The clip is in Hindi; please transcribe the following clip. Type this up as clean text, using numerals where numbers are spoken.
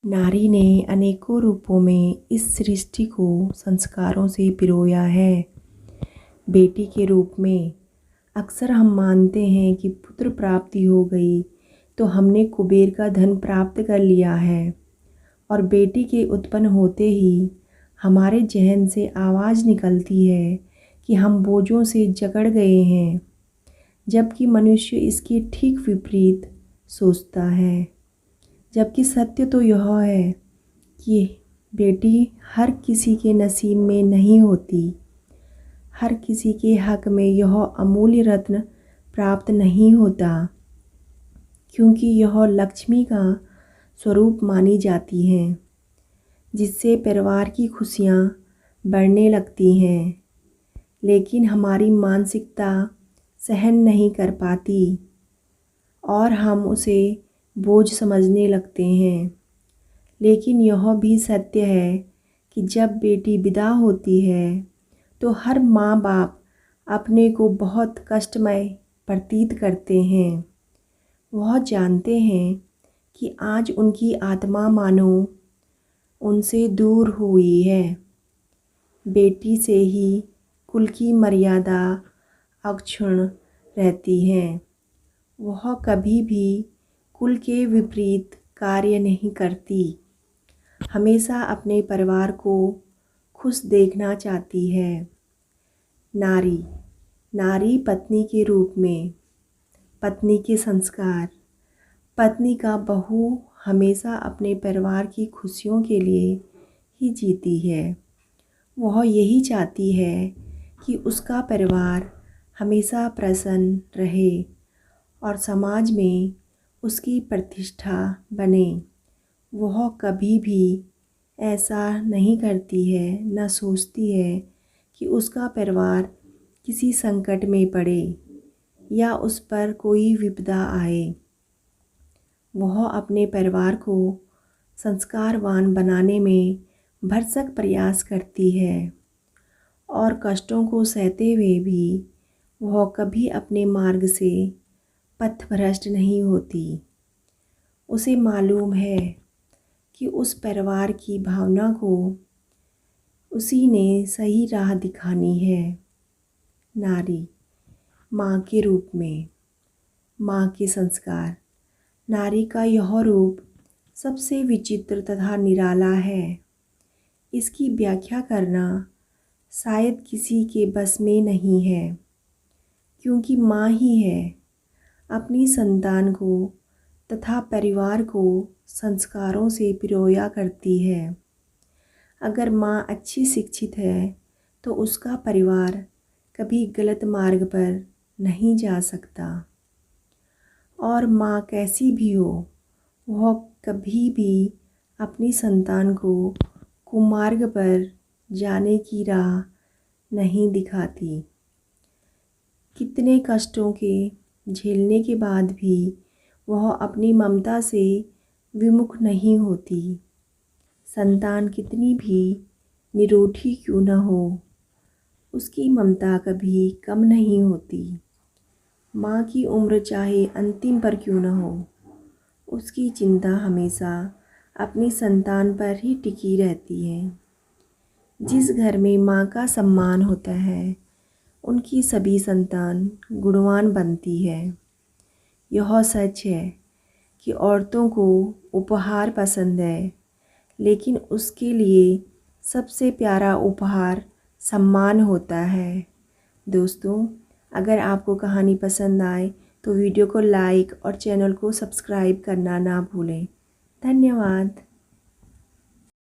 नारी ने अनेकों रूपों में इस सृष्टि को संस्कारों से पिरोया है। बेटी के रूप में अक्सर हम मानते हैं कि पुत्र प्राप्ति हो गई तो हमने कुबेर का धन प्राप्त कर लिया है, और बेटी के उत्पन्न होते ही हमारे जहन से आवाज़ निकलती है कि हम बोझों से जकड़ गए हैं, जबकि मनुष्य इसके ठीक विपरीत सोचता है। जबकि सत्य तो यह है कि बेटी हर किसी के नसीब में नहीं होती। हर किसी के हक में यह अमूल्य रत्न प्राप्त नहीं होता, क्योंकि यह लक्ष्मी का स्वरूप मानी जाती हैं, जिससे परिवार की खुशियाँ बढ़ने लगती हैं। लेकिन हमारी मानसिकता सहन नहीं कर पाती और हम उसे बोझ समझने लगते हैं। लेकिन यह भी सत्य है कि जब बेटी विदा होती है तो हर माँ बाप अपने को बहुत कष्टमय प्रतीत करते हैं। वह जानते हैं कि आज उनकी आत्मा मानो उनसे दूर हुई है। बेटी से ही कुल की मर्यादा अक्षुण्ण रहती है। वह कभी भी कुल के विपरीत कार्य नहीं करती, हमेशा अपने परिवार को खुश देखना चाहती है। नारी पत्नी के रूप में, पत्नी के संस्कार, पत्नी का बहू हमेशा अपने परिवार की खुशियों के लिए ही जीती है। वह यही चाहती है कि उसका परिवार हमेशा प्रसन्न रहे और समाज में उसकी प्रतिष्ठा बने। वह कभी भी ऐसा नहीं करती है, न सोचती है कि उसका परिवार किसी संकट में पड़े या उस पर कोई विपदा आए। वह अपने परिवार को संस्कारवान बनाने में भरसक प्रयास करती है और कष्टों को सहते हुए भी वह कभी अपने मार्ग से पथभ्रष्ट नहीं होती। उसे मालूम है कि उस परिवार की भावना को उसी ने सही राह दिखानी है। नारी माँ के रूप में, माँ के संस्कार। नारी का यह रूप सबसे विचित्र तथा निराला है। इसकी व्याख्या करना शायद किसी के बस में नहीं है, क्योंकि माँ ही है अपनी संतान को तथा परिवार को संस्कारों से पिरोया करती है। अगर माँ अच्छी शिक्षित है तो उसका परिवार कभी गलत मार्ग पर नहीं जा सकता, और माँ कैसी भी हो वह कभी भी अपनी संतान को कुमार्ग पर जाने की राह नहीं दिखाती। कितने कष्टों के झेलने के बाद भी वह अपनी ममता से विमुख नहीं होती। संतान कितनी भी निरूठी क्यों न हो, उसकी ममता कभी कम नहीं होती। माँ की उम्र चाहे अंतिम पर क्यों न हो, उसकी चिंता हमेशा अपनी संतान पर ही टिकी रहती है। जिस घर में माँ का सम्मान होता है, उनकी सभी संतान गुणवान बनती है। यह सच है कि औरतों को उपहार पसंद है, लेकिन उसके लिए सबसे प्यारा उपहार सम्मान होता है। दोस्तों, अगर आपको कहानी पसंद आए तो वीडियो को लाइक और चैनल को सब्सक्राइब करना ना भूलें। धन्यवाद।